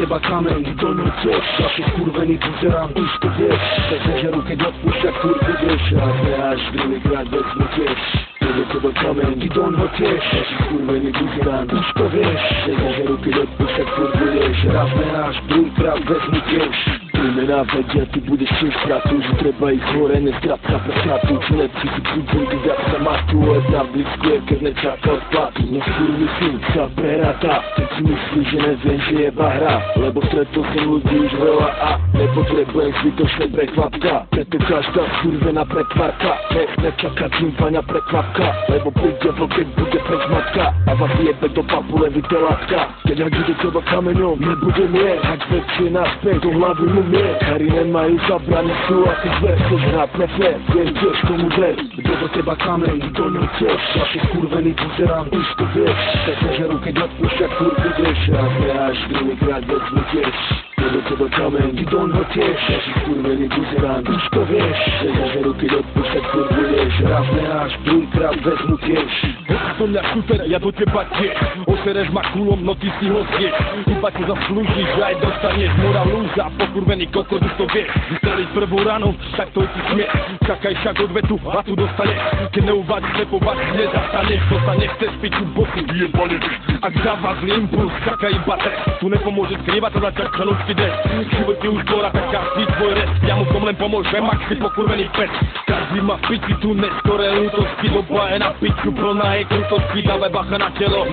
teba kameň, to nechceš, ako skurvený buzerám, už to vieš, tak zažeru, keď odpúšťa, kur budeš, a až druhýkrát vezmu tiež. To do teba kameň, ty don ho tiež, ako skurvený buzerám, už to vieš, tak zažeru, keď odpúšťa, kur budeš, raz až druhýkrát vezmu tiež. Primera vedia, ty budeš tiež stratu, že treba ich hore, nestratka pre stratu, čo lepší si prídem, ty viac sa matu, jedna v blízku je, keď nečaká odplatu, no skurvý syn sa prerata, teď si myslíš, že neviem, že je hra, lebo stretol som ľudí už veľa a nepotrebujem zbytočné prekvapka, preto každá skurvená prekvarka, nech nečaká tým prekvapka, lebo príde vlk, keď bude prezmatka, a vás jebe do papule vytelatka, keď ak ide teba kameňom, nebudem je, ať väčšie naspäť, do hlavy mu Kari nemajú zabrany sú ako zver, chceš hrať nefér, viem tiež tomu ver. Kto do teba kameň, to nechceš, ako skurvený buzerám, už to vieš. Tak zažeru, keď odpúšťa, kur budeš, raz až druhýkrát vezmu tiež. Kto do teba kameň, ty don ho tiež, ako skurvený buzerám, už to vieš. Tak zažeru, keď odpúšťa, kur budeš, raz až druhýkrát vezmu tiež. Som mňa šuter, ja do teba tiež, osereš ma kulom, no ty si ho zješ. Iba čo zaslúžiš, že aj dostaneš mora lúza, pokurvený kokot, už to vieš. Vystreliť prvú ránu, tak to si smie. Čakaj však odvetu a tu dostaneš. Keď neuvádíš, nepovážiš, nezastaneš. To sa nechce spiť u boku, jebane. Ak dáva zlý impuls, čakaj iba trest. Tu nepomôže skrývať to začať čanovský des. Život ti už bora, tak každý tvoj rest. Ja mu tom len pomôžem, ak si pokurvený pec. Každý má v piči tu neskore útočky, doba je na piču, plná je krutočky. Dávaj bacha na telo,